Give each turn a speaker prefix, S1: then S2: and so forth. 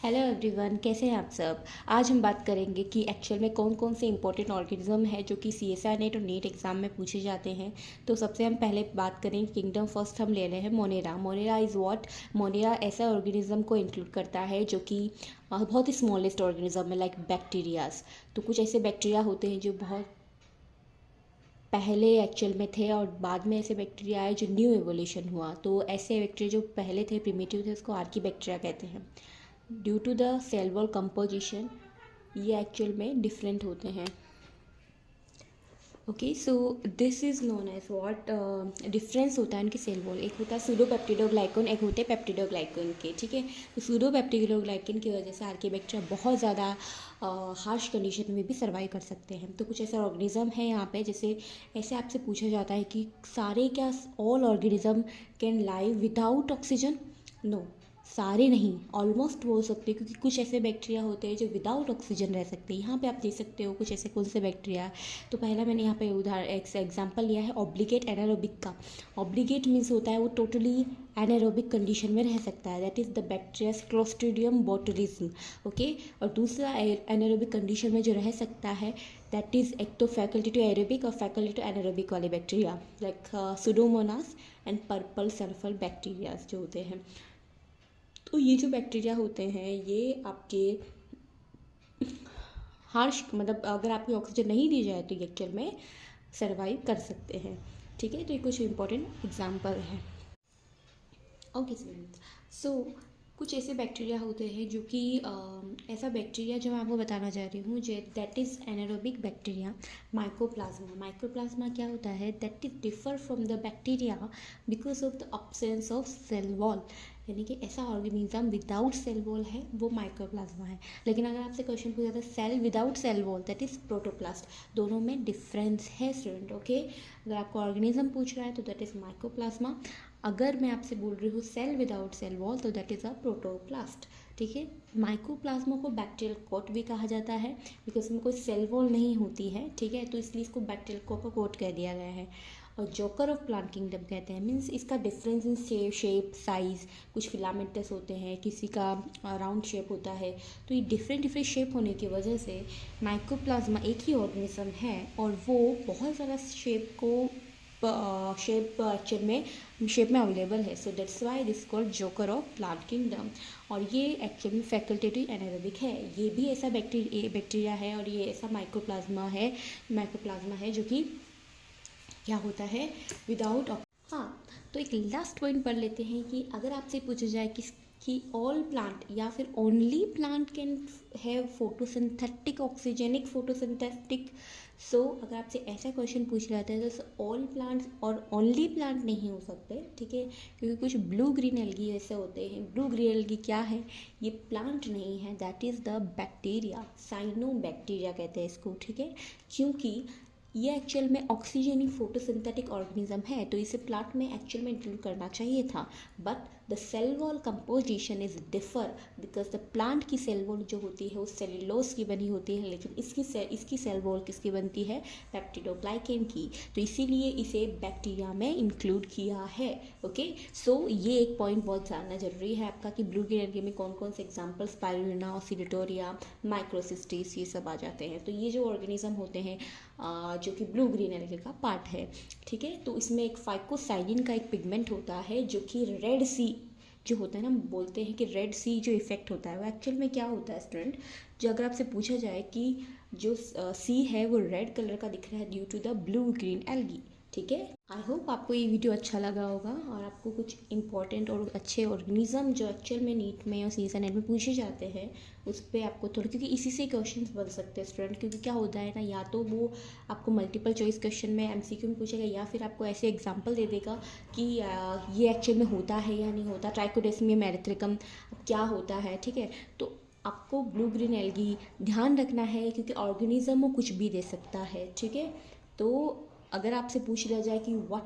S1: Hello everyone, कैसे हैं आप सब। आज हम बात करेंगे कि एक्चुअल में कौन कौन से इंपॉर्टेंट ऑर्गेनिज्म है जो कि CSIR नेट और नीट एग्जाम में पूछे जाते हैं। तो सबसे हम पहले बात करें किंगडम फर्स्ट हम ले रहे हैं Monera. Monera is what. Monera ऐसा ऑर्गेनिज्म को इंक्लूड करता है जो कि बहुत ही स्मॉलेस्ट ऑर्गेनिज्म है, लाइक बैक्टीरियाज। तो कुछ ऐसे बैक्टीरिया होते हैं जो बहुत पहले एक्चुअल में थे और बाद में ऐसे बैक्टीरिया आए जो न्यू एवोल्यूशन हुआ। तो ऐसे बैक्टीरिया जो पहले थे, प्रिमिटिव थे, उसको आर्की बैक्टीरिया कहते हैं। Due to the cell wall composition ये एक्चुअल में डिफरेंट होते हैं। Okay, so this is known as what. Difference होता है उनके सेल वॉल। एक होता है सूडोपेप्टिडोग्लाइकन, एक होते हैं पेप्टिडोग्लाइकन के। ठीक है, तो सूडोपेप्टिडोग्लाइकन की वजह से आर्कीबैक्टीरिया बहुत ज़्यादा हार्श कंडीशन में भी सर्वाइव कर सकते हैं। तो कुछ ऐसा ऑर्गेनिज्म है यहाँ पे, जैसे ऐसे आपसे पूछा जाता है कि सारे क्या all organism can live without oxygen. No, सारे नहीं, ऑलमोस्ट बोल सकते हैं, क्योंकि कुछ ऐसे बैक्टीरिया होते हैं जो विदाउट ऑक्सीजन रह सकते हैं। यहाँ पे आप देख सकते हो कुछ ऐसे कौन से बैक्टीरिया। तो पहला मैंने यहाँ पे उदाहरण एक एग्जांपल लिया है ऑब्लिगेट एनारोबिक का। ऑब्लिगेट मीन्स होता है वो टोटली एनारोबिक कंडीशन में रह सकता है, that is the bacteria clostridium botulism. Okay, और दूसरा एनारोबिक कंडीशन में जो रह सकता है दैट इज़ एक तो फैकल्टी टू एरोबिक और फैकल्टी टू एनारोबिक वाले bacteria, like Pseudomonas and purple sulphur bacteria जो होते हैं। तो ये जो बैक्टीरिया होते हैं ये आपके हार्श, मतलब अगर आपको ऑक्सीजन नहीं दी जाए तो ये एक्चुअल में सर्वाइव कर सकते हैं। ठीक है, तो ये कुछ इंपॉर्टेंट एग्जांपल है। ओके स्टूडेंट्स, सो कुछ ऐसे बैक्टीरिया होते हैं जो कि ऐसा बैक्टीरिया जो मैं आपको बताना चाह रही हूँ, that is anaerobic bacteria. Mycoplasma. Mycoplasma क्या होता है, that is differ from the bacteria because of the absence of cell wall. यानी कि ऐसा ऑर्गेनिज्म विदाउट सेल वॉल है वो माइक्रोप्लाज्मा है। लेकिन अगर आपसे क्वेश्चन पूछा था cell without cell wall, that is protoplast. दोनों में डिफरेंस है स्टूडेंट। ओके, अगर आपको ऑर्गेनिज्म पूछ रहा है तो दैट इज़ माइक्रोप्लाज्मा। अगर मैं आपसे बोल रही हूँ सेल विदाउट सेल वॉल तो दैट इज़ अ प्रोटोप्लास्ट। ठीक है, माइक्रोप्लाज्मा को बैक्टीरियल कोट भी कहा जाता है बिकॉज इसमें कोई सेल वॉल नहीं होती है। ठीक है, तो इसलिए इसको बैक्टीरियल कोट कह दिया गया है। और जोकर ऑफ प्लांट किंगडम कहते हैं, मीन्स इसका डिफरेंस इन शेप साइज़। कुछ फिलामेंटस होते हैं, किसी का राउंड शेप होता है। तो ये डिफरेंट डिफरेंट शेप होने की वजह से माइक्रोप्लाज्मा एक ही ऑर्गेनिज्म है और वो बहुत ज़्यादा शेप को एक्चुअल में शेप में अवेलेबल है। So that's why this called joker of plant kingdom. और ये एक्चुअली में फैकल्टेटिव एनारोबिक है। ये भी ऐसा बैक्टीरिया है और ये ऐसा माइक्रोप्लाज्मा है जो कि क्या होता है विदाउट। हाँ, तो एक लास्ट पॉइंट पढ़ लेते हैं कि अगर आपसे पूछा जाए कि ऑल प्लांट या फिर only plant can have photosynthetic oxygenic photosynthetic. So अगर आपसे ऐसा क्वेश्चन पूछ रहा था तो ऑल प्लांट्स और ओनली प्लांट नहीं हो सकते। ठीक है, क्योंकि कुछ ब्लू ग्रीन एल्गी ऐसे होते हैं। ब्लू ग्रीन एल्गी क्या है, ये प्लांट नहीं है, that is the bacteria. Cyanobacteria कहते हैं इसको। ठीक है, क्योंकि ये एक्चुअल में ऑक्सीजनिक फोटोसिंथेटिक ऑर्गेनिज्म है तो इसे प्लांट में एक्चुअल में इंक्लूड करना चाहिए था। But the cell wall composition is differ because the plant की सेल वॉल जो होती है वो सेल्यूलोज की बनी होती है, लेकिन इसकी सेल वॉल किसकी बनती है, पेप्टिडोग्लाइकेन की। तो इसीलिए इसे बैक्टीरिया में इंक्लूड किया है। ओके, सो ये एक पॉइंट बहुत जानना जरूरी है आपका कि ब्लू ग्रीन एल्गी में कौन कौन से एग्जाम्पल्स स्पाइरुलिना, ऑसिलेटोरिया, माइक्रोसिस्टिस ये सब आ जाते हैं। तो ये जो ऑर्गेनिज्म होते हैं जो कि ब्लू ग्रीन एल्गी का पार्ट है। ठीक है, तो इसमें एक फाइकोसाइलिन का एक पिगमेंट होता है जो कि रेड सी जो होता है ना, बोलते हैं कि रेड सी जो इफेक्ट होता है वो एक्चुअल में क्या होता है स्टूडेंट। जो अगर आपसे पूछा जाए कि जो सी है वो रेड कलर का दिख रहा है due to the blue green algae. ठीक है, आई होप आपको ये वीडियो अच्छा लगा होगा और आपको कुछ इंपॉर्टेंट और अच्छे ऑर्गेनिज्म जो एक्चुअल में नीट में और CSIR नेट में पूछे जाते हैं उस पर आपको थोड़ा, क्योंकि इसी से क्वेश्चंस बन सकते हैं स्टूडेंट। क्योंकि क्या होता है ना, या तो वो आपको मल्टीपल चॉइस क्वेश्चन में MCQ में पूछेगा या फिर आपको ऐसे एग्जाम्पल दे देगा कि ये एक्चुअल में होता है या नहीं होता। ट्राइकोडेस्मियम एरिथ्रिकम क्या होता है। ठीक है, तो आपको ब्लू ग्रीन एल्गी ध्यान रखना है क्योंकि ऑर्गेनिज्म वो कुछ भी दे सकता है। ठीक है, तो अगर आपसे पूछ लिया जाए कि व्हाट